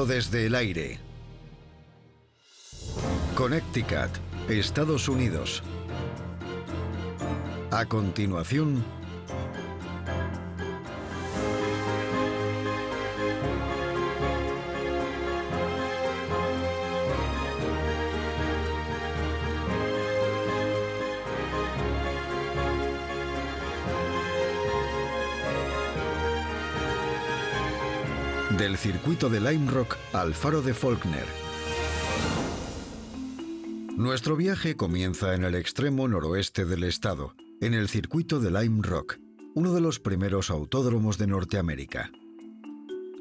Visto desde el aire. Connecticut, Estados Unidos. A continuación, del circuito de Lime Rock al faro de Faulkner. Nuestro viaje comienza en el extremo noroeste del estado, en el circuito de Lime Rock, uno de los primeros autódromos de Norteamérica.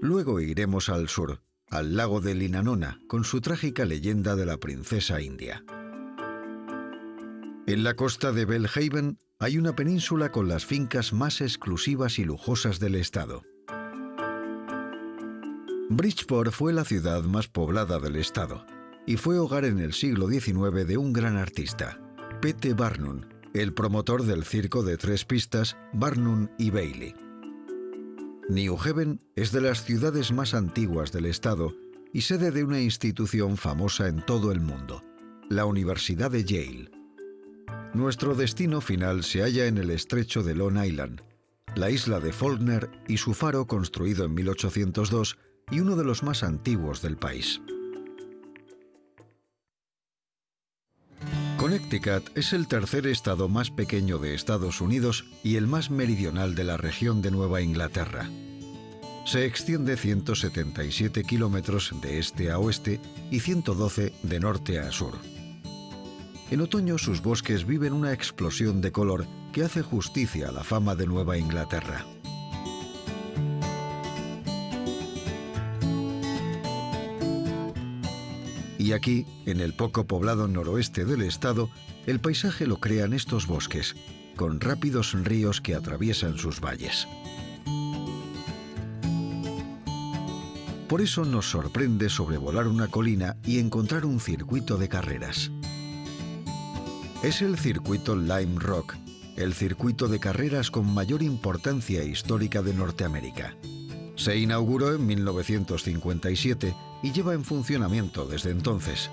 Luego iremos al sur, al lago de Linanona, con su trágica leyenda de la princesa india. En la costa de Belhaven hay una península con las fincas más exclusivas y lujosas del estado. Bridgeport fue la ciudad más poblada del estado y fue hogar en el siglo XIX de un gran artista, P.T. Barnum, el promotor del circo de 3 pistas Barnum y Bailey. New Haven es de las ciudades más antiguas del estado y sede de una institución famosa en todo el mundo, la Universidad de Yale. Nuestro destino final se halla en el estrecho de Long Island, la isla de Faulkner y su faro construido en 1802 y uno de los más antiguos del país. Connecticut es el tercer estado más pequeño de Estados Unidos y el más meridional de la región de Nueva Inglaterra. Se extiende 177 kilómetros de este a oeste y 112 de norte a sur. En otoño sus bosques viven una explosión de color que hace justicia a la fama de Nueva Inglaterra. Y aquí, en el poco poblado noroeste del estado, el paisaje lo crean estos bosques, con rápidos ríos que atraviesan sus valles. Por eso nos sorprende sobrevolar una colina y encontrar un circuito de carreras. Es el circuito Lime Rock, el circuito de carreras con mayor importancia histórica de Norteamérica. Se inauguró en 1957 y lleva en funcionamiento desde entonces.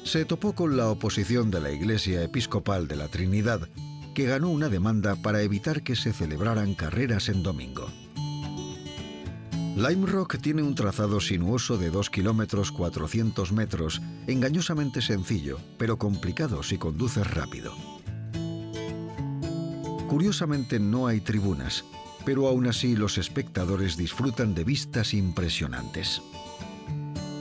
Se topó con la oposición de la Iglesia Episcopal de la Trinidad, que ganó una demanda para evitar que se celebraran carreras en domingo. Lime Rock tiene un trazado sinuoso de 2 kilómetros 400 metros, engañosamente sencillo, pero complicado si conduces rápido. Curiosamente no hay tribunas, pero aún así los espectadores disfrutan de vistas impresionantes.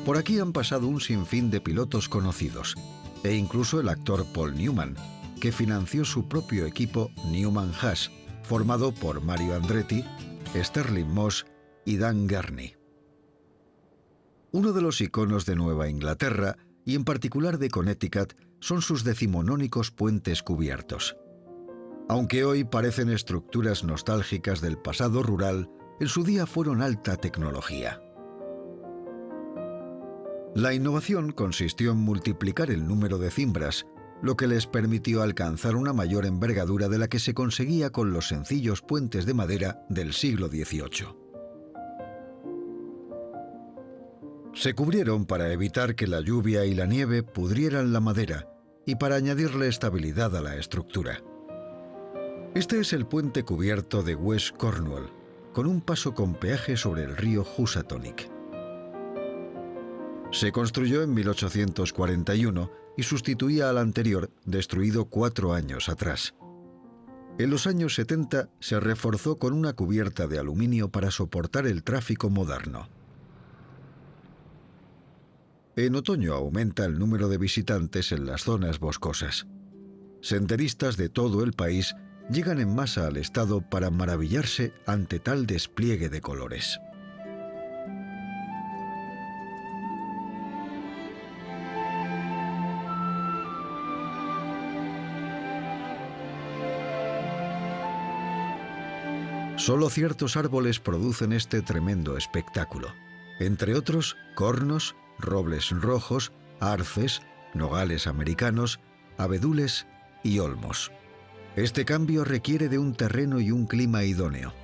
Por aquí han pasado un sinfín de pilotos conocidos, e incluso el actor Paul Newman, que financió su propio equipo Newman-Haas, formado por Mario Andretti, Sterling Moss y Dan Gurney. Uno de los iconos de Nueva Inglaterra, y en particular de Connecticut, son sus decimonónicos puentes cubiertos. Aunque hoy parecen estructuras nostálgicas del pasado rural, en su día fueron alta tecnología. La innovación consistió en multiplicar el número de cimbras, lo que les permitió alcanzar una mayor envergadura de la que se conseguía con los sencillos puentes de madera del siglo XVIII. Se cubrieron para evitar que la lluvia y la nieve pudrieran la madera y para añadirle estabilidad a la estructura. Este es el puente cubierto de West Cornwall, con un paso con peaje sobre el río Housatonic. Se construyó en 1841 y sustituía al anterior, destruido 4 años atrás. En los años 70 se reforzó con una cubierta de aluminio para soportar el tráfico moderno. En otoño aumenta el número de visitantes en las zonas boscosas. Senderistas de todo el país llegan en masa al estado para maravillarse ante tal despliegue de colores. Solo ciertos árboles producen este tremendo espectáculo, entre otros cornos, robles rojos, arces, nogales americanos, abedules y olmos. Este cambio requiere de un terreno y un clima idóneo.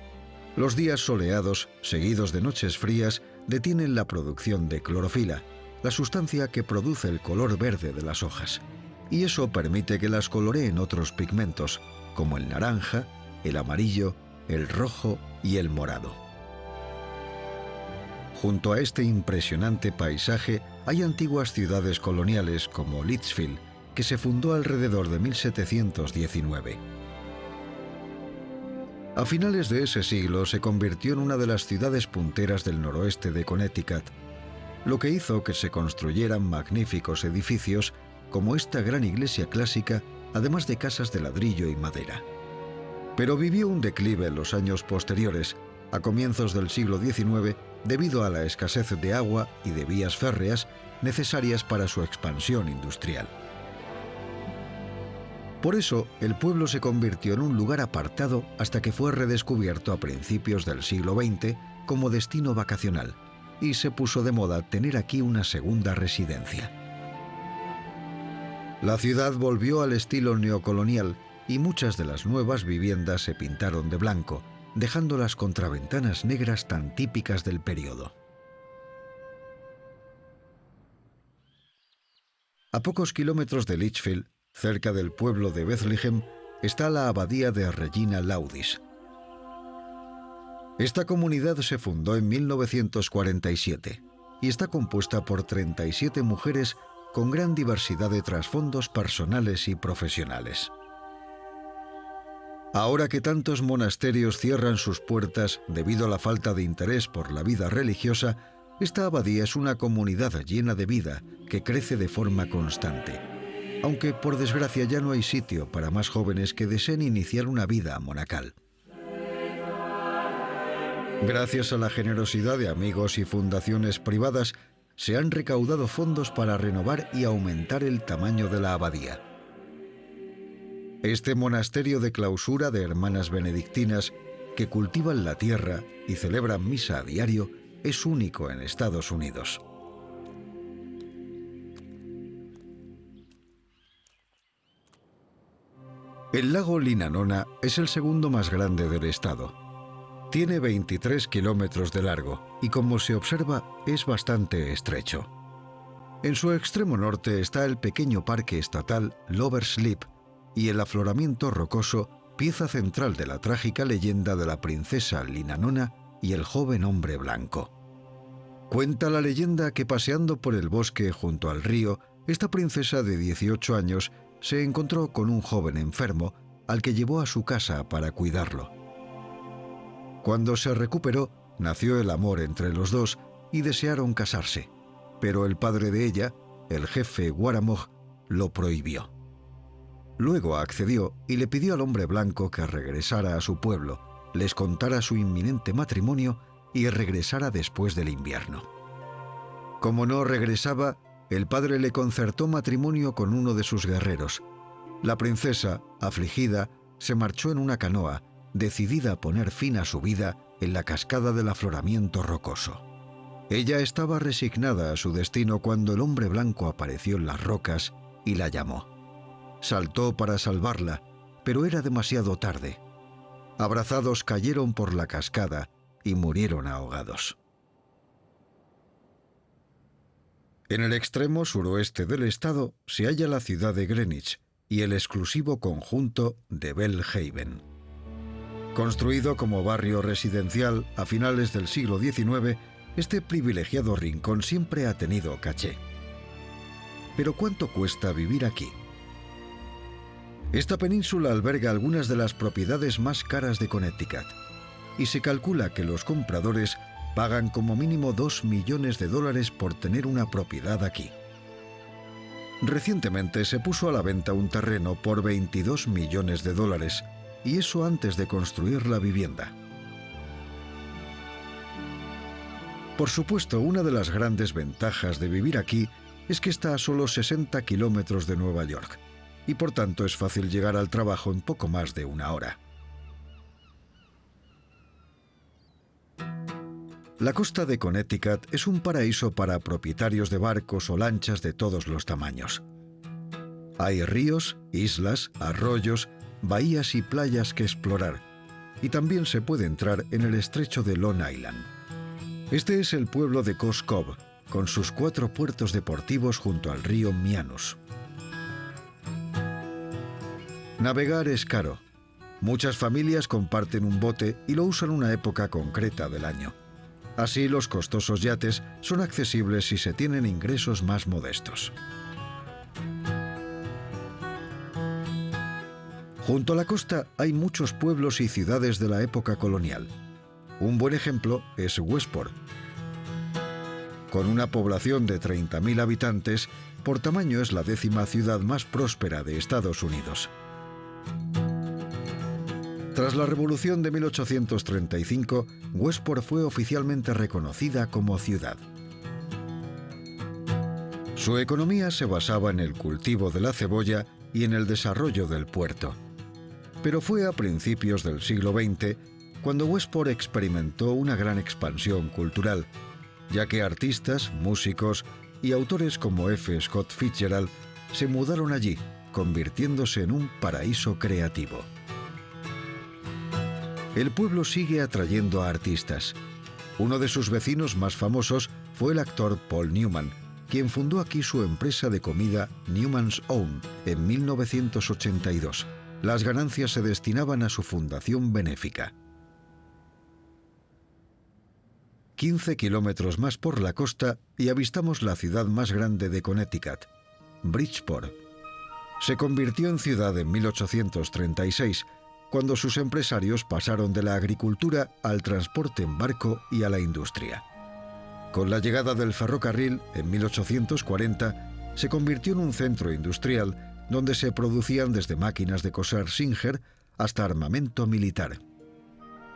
Los días soleados, seguidos de noches frías, detienen la producción de clorofila, la sustancia que produce el color verde de las hojas, y eso permite que las coloreen otros pigmentos, como el naranja, el amarillo, el rojo y el morado. Junto a este impresionante paisaje hay antiguas ciudades coloniales como Litchfield, que se fundó alrededor de 1719. A finales de ese siglo se convirtió en una de las ciudades punteras del noroeste de Connecticut, lo que hizo que se construyeran magníficos edificios como esta gran iglesia clásica, además de casas de ladrillo y madera. Pero vivió un declive en los años posteriores, a comienzos del siglo XIX, debido a la escasez de agua y de vías férreas necesarias para su expansión industrial. Por eso, el pueblo se convirtió en un lugar apartado hasta que fue redescubierto a principios del siglo XX como destino vacacional, y se puso de moda tener aquí una segunda residencia. La ciudad volvió al estilo neocolonial y muchas de las nuevas viviendas se pintaron de blanco, dejando las contraventanas negras tan típicas del periodo. A pocos kilómetros de Litchfield, cerca del pueblo de Bethlehem, está la abadía de Regina Laudis. Esta comunidad se fundó en 1947 y está compuesta por 37 mujeres con gran diversidad de trasfondos personales y profesionales. Ahora que tantos monasterios cierran sus puertas debido a la falta de interés por la vida religiosa, esta abadía es una comunidad llena de vida que crece de forma constante, aunque por desgracia ya no hay sitio para más jóvenes que deseen iniciar una vida monacal. Gracias a la generosidad de amigos y fundaciones privadas, se han recaudado fondos para renovar y aumentar el tamaño de la abadía. Este monasterio de clausura de hermanas benedictinas que cultivan la tierra y celebran misa a diario es único en Estados Unidos. El lago Linanona es el segundo más grande del estado. Tiene 23 kilómetros de largo y, como se observa, es bastante estrecho. En su extremo norte está el pequeño parque estatal Lover's Leap y el afloramiento rocoso, pieza central de la trágica leyenda de la princesa Linanona y el joven hombre blanco. Cuenta la leyenda que paseando por el bosque junto al río, esta princesa de 18 años se encontró con un joven enfermo al que llevó a su casa para cuidarlo. Cuando se recuperó, nació el amor entre los dos y desearon casarse, pero el padre de ella, el jefe Waramog, lo prohibió. Luego accedió y le pidió al hombre blanco que regresara a su pueblo, les contara su inminente matrimonio y regresara después del invierno. Como no regresaba, el padre le concertó matrimonio con uno de sus guerreros. La princesa, afligida, se marchó en una canoa, decidida a poner fin a su vida en la cascada del afloramiento rocoso. Ella estaba resignada a su destino cuando el hombre blanco apareció en las rocas y la llamó. Saltó para salvarla, pero era demasiado tarde. Abrazados cayeron por la cascada y murieron ahogados. En el extremo suroeste del estado se halla la ciudad de Greenwich y el exclusivo conjunto de Belle Haven. Construido como barrio residencial a finales del siglo XIX, este privilegiado rincón siempre ha tenido caché. Pero ¿cuánto cuesta vivir aquí? Esta península alberga algunas de las propiedades más caras de Connecticut y se calcula que los compradores pagan como mínimo $2 millones por tener una propiedad aquí. Recientemente se puso a la venta un terreno por $22 millones, y eso antes de construir la vivienda. Por supuesto, una de las grandes ventajas de vivir aquí es que está a solo 60 kilómetros de Nueva York, y por tanto es fácil llegar al trabajo en poco más de una hora. La costa de Connecticut es un paraíso para propietarios de barcos o lanchas de todos los tamaños. Hay ríos, islas, arroyos, bahías y playas que explorar, y también se puede entrar en el estrecho de Long Island. Este es el pueblo de Koskov, con sus 4 puertos deportivos junto al río Mianus. Navegar es caro. Muchas familias comparten un bote y lo usan una época concreta del año. Así, los costosos yates son accesibles si se tienen ingresos más modestos. Junto a la costa hay muchos pueblos y ciudades de la época colonial. Un buen ejemplo es Westport. Con una población de 30.000 habitantes, por tamaño es la 10ª ciudad más próspera de Estados Unidos. Tras la Revolución de 1835, Westport fue oficialmente reconocida como ciudad. Su economía se basaba en el cultivo de la cebolla y en el desarrollo del puerto. Pero fue a principios del siglo XX cuando Westport experimentó una gran expansión cultural, ya que artistas, músicos y autores como F. Scott Fitzgerald se mudaron allí, convirtiéndose en un paraíso creativo. El pueblo sigue atrayendo a artistas. Uno de sus vecinos más famosos fue el actor Paul Newman, quien fundó aquí su empresa de comida Newman's Own en 1982. Las ganancias se destinaban a su fundación benéfica. 15 kilómetros más por la costa y avistamos la ciudad más grande de Connecticut, Bridgeport. Se convirtió en ciudad en 1836, cuando sus empresarios pasaron de la agricultura al transporte en barco y a la industria. Con la llegada del ferrocarril, en 1840, se convirtió en un centro industrial donde se producían desde máquinas de coser Singer hasta armamento militar.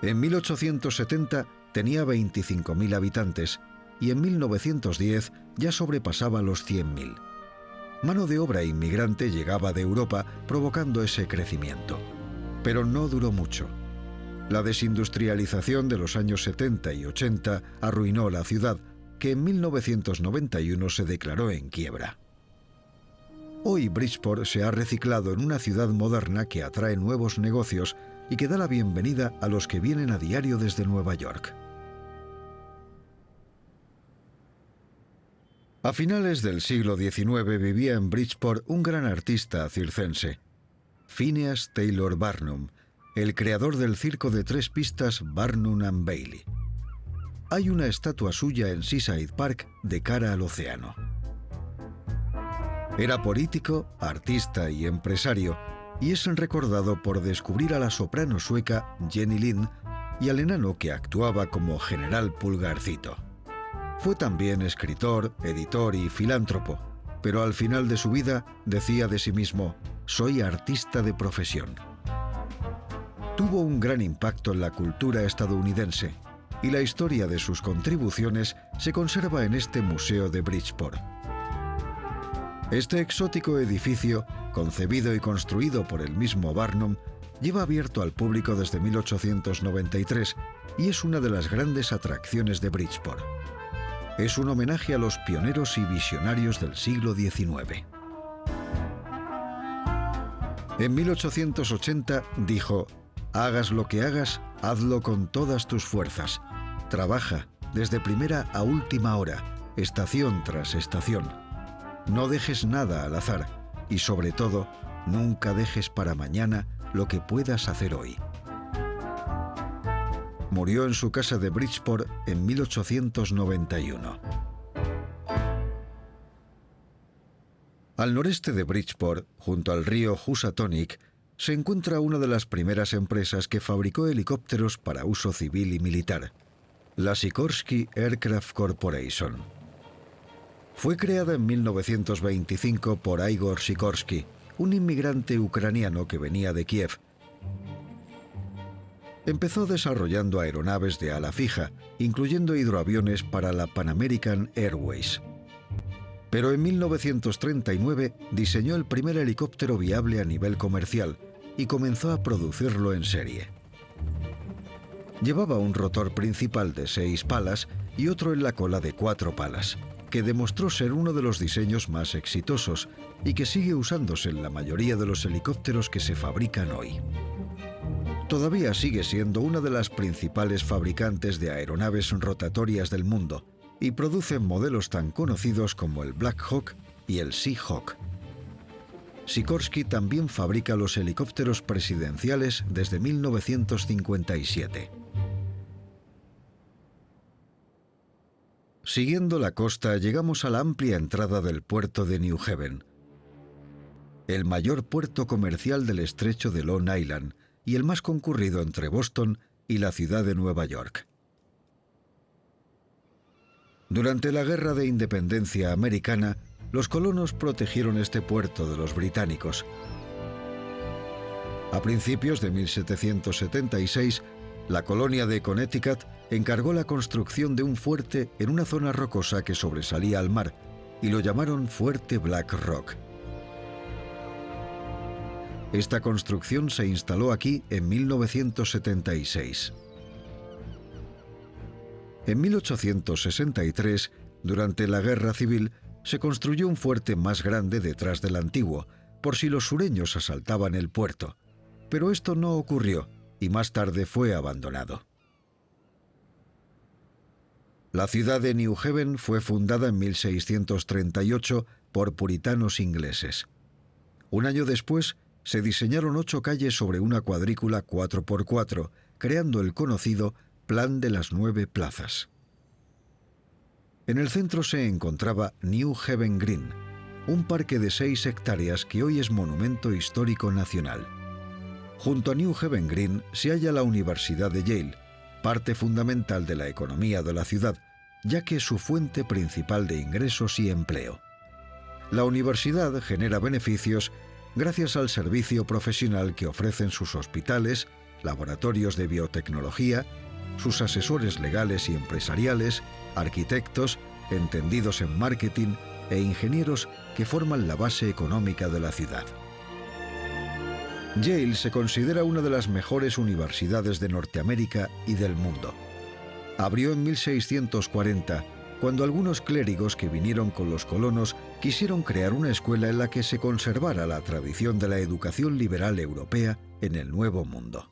En 1870 tenía 25.000 habitantes y en 1910 ya sobrepasaba los 100.000. Mano de obra inmigrante llegaba de Europa provocando ese crecimiento. Pero no duró mucho. La desindustrialización de los años 70 y 80 arruinó la ciudad, que en 1991 se declaró en quiebra. Hoy Bridgeport se ha reciclado en una ciudad moderna que atrae nuevos negocios y que da la bienvenida a los que vienen a diario desde Nueva York. A finales del siglo XIX vivía en Bridgeport un gran artista circense, Phineas Taylor Barnum, el creador del circo de 3 pistas Barnum and Bailey. Hay una estatua suya en Seaside Park de cara al océano. Era político, artista y empresario, y es recordado por descubrir a la soprano sueca Jenny Lind y al enano que actuaba como General Pulgarcito. Fue también escritor, editor y filántropo, pero al final de su vida decía de sí mismo: «Soy artista de profesión». Tuvo un gran impacto en la cultura estadounidense y la historia de sus contribuciones se conserva en este museo de Bridgeport. Este exótico edificio, concebido y construido por el mismo Barnum, lleva abierto al público desde 1893 y es una de las grandes atracciones de Bridgeport. Es un homenaje a los pioneros y visionarios del siglo XIX. En 1880 dijo: «Hagas lo que hagas, hazlo con todas tus fuerzas. Trabaja desde primera a última hora, estación tras estación. No dejes nada al azar y, sobre todo, nunca dejes para mañana lo que puedas hacer hoy». Murió en su casa de Bridgeport en 1891. Al noreste de Bridgeport, junto al río Housatonic, se encuentra una de las primeras empresas que fabricó helicópteros para uso civil y militar, la Sikorsky Aircraft Corporation. Fue creada en 1925 por Igor Sikorsky, un inmigrante ucraniano que venía de Kiev. Empezó desarrollando aeronaves de ala fija, incluyendo hidroaviones para la Pan American Airways. Pero en 1939 diseñó el primer helicóptero viable a nivel comercial y comenzó a producirlo en serie. Llevaba un rotor principal de 6 palas y otro en la cola de 4 palas, que demostró ser uno de los diseños más exitosos y que sigue usándose en la mayoría de los helicópteros que se fabrican hoy. Todavía sigue siendo una de las principales fabricantes de aeronaves rotatorias del mundo y produce modelos tan conocidos como el Black Hawk y el Seahawk. Sikorsky también fabrica los helicópteros presidenciales desde 1957. Siguiendo la costa, llegamos a la amplia entrada del puerto de New Haven, el mayor puerto comercial del estrecho de Long Island y el más concurrido entre Boston y la ciudad de Nueva York. Durante la Guerra de Independencia americana, los colonos protegieron este puerto de los británicos. A principios de 1776, la colonia de Connecticut encargó la construcción de un fuerte en una zona rocosa que sobresalía al mar y lo llamaron Fuerte Black Rock. Esta construcción se instaló aquí en 1976. En 1863, durante la Guerra Civil, se construyó un fuerte más grande detrás del antiguo, por si los sureños asaltaban el puerto, pero esto no ocurrió y más tarde fue abandonado. La ciudad de New Haven fue fundada en 1638 por puritanos ingleses. Un año después, se diseñaron 8 calles sobre una cuadrícula 4x4, creando el conocido Plan de las 9 Plazas. En el centro se encontraba New Haven Green, un parque de 6 hectáreas que hoy es monumento histórico nacional. Junto a New Haven Green se halla la Universidad de Yale, parte fundamental de la economía de la ciudad, ya que es su fuente principal de ingresos y empleo. La universidad genera beneficios gracias al servicio profesional que ofrecen sus hospitales, laboratorios de biotecnología, sus asesores legales y empresariales, arquitectos, entendidos en marketing e ingenieros que forman la base económica de la ciudad. Yale se considera una de las mejores universidades de Norteamérica y del mundo. Abrió en 1640, cuando algunos clérigos que vinieron con los colonos quisieron crear una escuela en la que se conservara la tradición de la educación liberal europea en el Nuevo Mundo.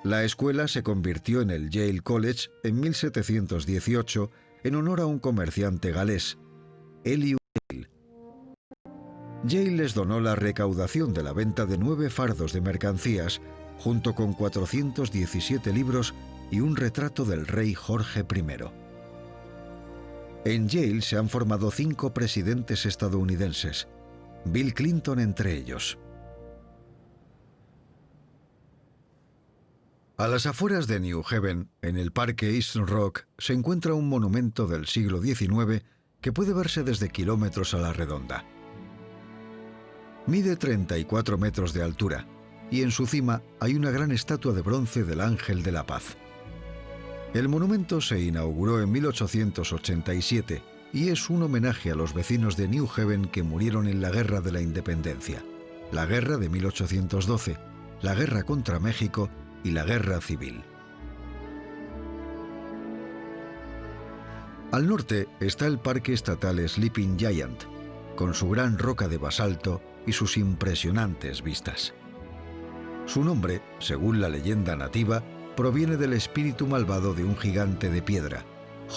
La escuela se convirtió en el Yale College en 1718 en honor a un comerciante galés, Elihu Yale. Yale les donó la recaudación de la venta de 9 fardos de mercancías, junto con 417 libros y un retrato del rey Jorge I. En Yale se han formado 5 presidentes estadounidenses, Bill Clinton entre ellos. A las afueras de New Haven, en el parque East Rock, se encuentra un monumento del siglo XIX que puede verse desde kilómetros a la redonda. Mide 34 metros de altura y en su cima hay una gran estatua de bronce del Ángel de la Paz. El monumento se inauguró en 1887 y es un homenaje a los vecinos de New Haven que murieron en la Guerra de la Independencia, la Guerra de 1812, la Guerra contra México y la Guerra Civil. Al norte está el Parque Estatal Sleeping Giant, con su gran roca de basalto y sus impresionantes vistas. Su nombre, según la leyenda nativa, proviene del espíritu malvado de un gigante de piedra,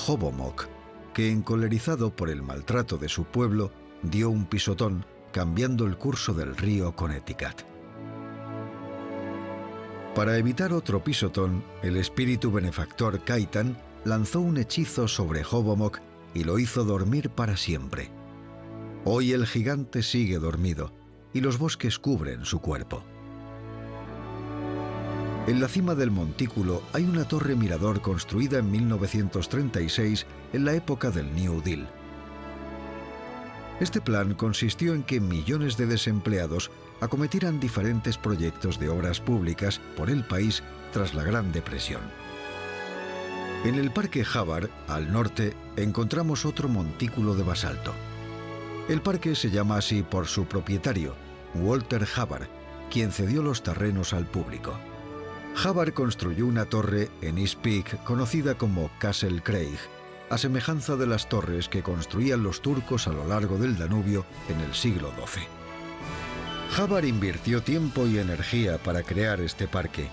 Hobomok, que encolerizado por el maltrato de su pueblo, dio un pisotón, cambiando el curso del río Connecticut. Para evitar otro pisotón, el espíritu benefactor Kaitan lanzó un hechizo sobre Hobomok y lo hizo dormir para siempre. Hoy el gigante sigue dormido y los bosques cubren su cuerpo. En la cima del montículo hay una torre mirador construida en 1936 en la época del New Deal. Este plan consistió en que millones de desempleados acometieran diferentes proyectos de obras públicas por el país tras la Gran Depresión. En el Parque Hubbard, al norte, encontramos otro montículo de basalto. El parque se llama así por su propietario, Walter Hubbard, quien cedió los terrenos al público. Hubbard construyó una torre en East Peak conocida como Castle Craig, a semejanza de las torres que construían los turcos a lo largo del Danubio en el siglo XII. Hubbard invirtió tiempo y energía para crear este parque.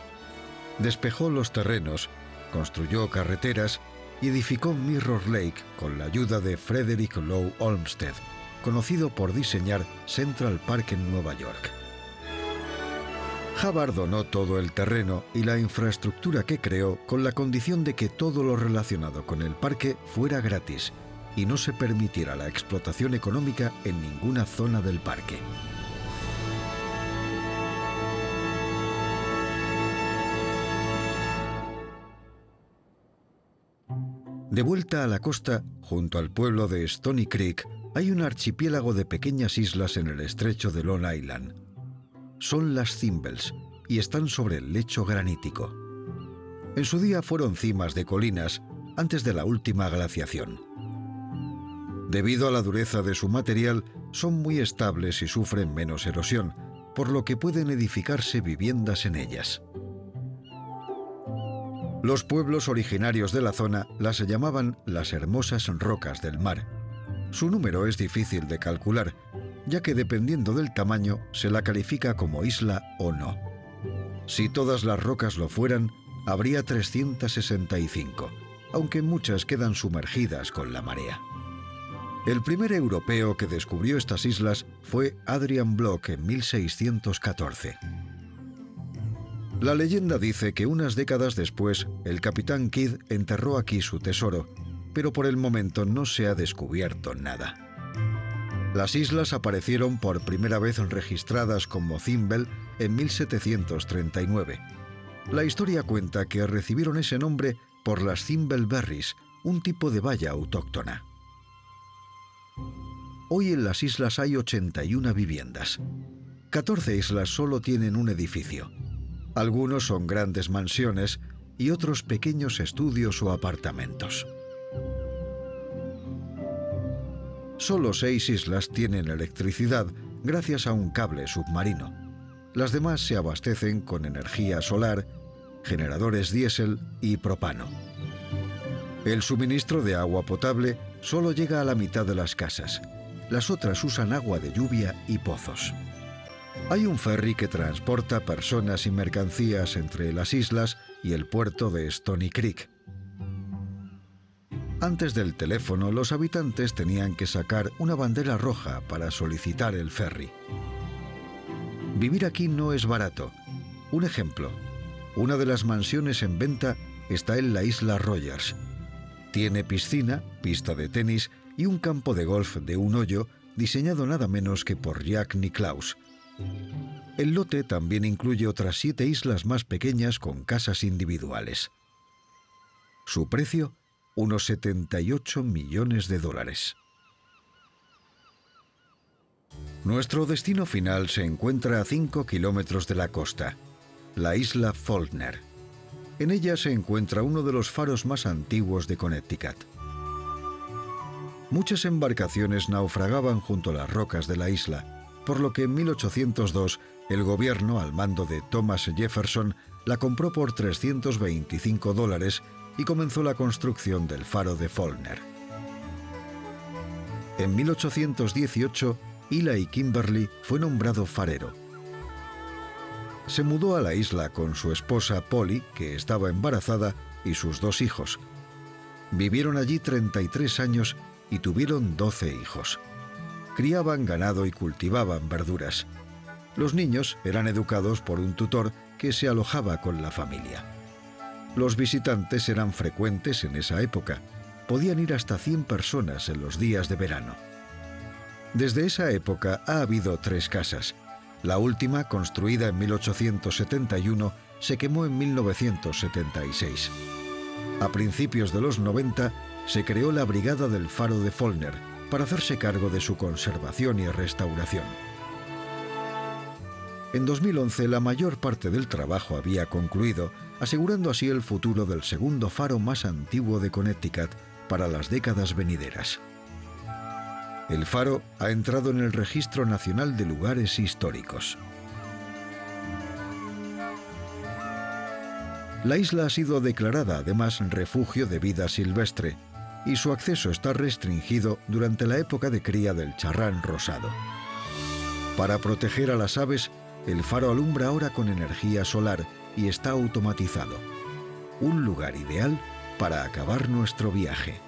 Despejó los terrenos, construyó carreteras y edificó Mirror Lake con la ayuda de Frederick Law Olmsted, conocido por diseñar Central Park en Nueva York. Hubbard donó todo el terreno y la infraestructura que creó con la condición de que todo lo relacionado con el parque fuera gratis y no se permitiera la explotación económica en ninguna zona del parque. De vuelta a la costa, junto al pueblo de Stony Creek, hay un archipiélago de pequeñas islas en el estrecho de Long Island. Son las Thimbles y están sobre el lecho granítico. En su día fueron cimas de colinas antes de la última glaciación. Debido a la dureza de su material, son muy estables y sufren menos erosión, por lo que pueden edificarse viviendas en ellas. Los pueblos originarios de la zona las llamaban las hermosas rocas del mar. Su número es difícil de calcular, ya que dependiendo del tamaño se la califica como isla o no. Si todas las rocas lo fueran, habría 365, aunque muchas quedan sumergidas con la marea. El primer europeo que descubrió estas islas fue Adrian Block en 1614. La leyenda dice que unas décadas después, el capitán Kidd enterró aquí su tesoro, pero por el momento no se ha descubierto nada. Las islas aparecieron por primera vez registradas como Thimble en 1739. La historia cuenta que recibieron ese nombre por las thimbleberries, un tipo de baya autóctona. Hoy en las islas hay 81 viviendas. 14 islas solo tienen un edificio. Algunos son grandes mansiones y otros pequeños estudios o apartamentos. Solo 6 islas tienen electricidad gracias a un cable submarino. Las demás se abastecen con energía solar, generadores diésel y propano. El suministro de agua potable solo llega a la mitad de las casas. Las otras usan agua de lluvia y pozos. Hay un ferry que transporta personas y mercancías entre las islas y el puerto de Stony Creek. Antes del teléfono, los habitantes tenían que sacar una bandera roja para solicitar el ferry. Vivir aquí no es barato. Un ejemplo, una de las mansiones en venta está en la isla Rogers. Tiene piscina, pista de tenis y un campo de golf de un hoyo diseñado nada menos que por Jack Nicklaus. El lote también incluye otras 7 islas más pequeñas con casas individuales. Su precio, unos $78 millones. Nuestro destino final se encuentra a 5 kilómetros de la costa, la isla Faulkner. En ella se encuentra uno de los faros más antiguos de Connecticut. Muchas embarcaciones naufragaban junto a las rocas de la isla, por lo que en 1802 el gobierno, al mando de Thomas Jefferson, la compró por $325 y comenzó la construcción del faro de Faulkner. En 1818, Eli Kimberly fue nombrado farero. Se mudó a la isla con su esposa Polly, que estaba embarazada, y sus 2 hijos. Vivieron allí 33 años y tuvieron 12 hijos. Criaban ganado y cultivaban verduras. Los niños eran educados por un tutor que se alojaba con la familia. Los visitantes eran frecuentes en esa época. Podían ir hasta 100 personas en los días de verano. Desde esa época ha habido 3 casas. La última, construida en 1871, se quemó en 1976. A principios de los 90 se creó la Brigada del Faro de Faulkner para hacerse cargo de su conservación y restauración. En 2011 la mayor parte del trabajo había concluido, asegurando así el futuro del segundo faro más antiguo de Connecticut para las décadas venideras. El faro ha entrado en el Registro Nacional de Lugares Históricos. La isla ha sido declarada además refugio de vida silvestre y su acceso está restringido durante la época de cría del charrán rosado. Para proteger a las aves, el faro alumbra ahora con energía solar y está automatizado. Un lugar ideal para acabar nuestro viaje.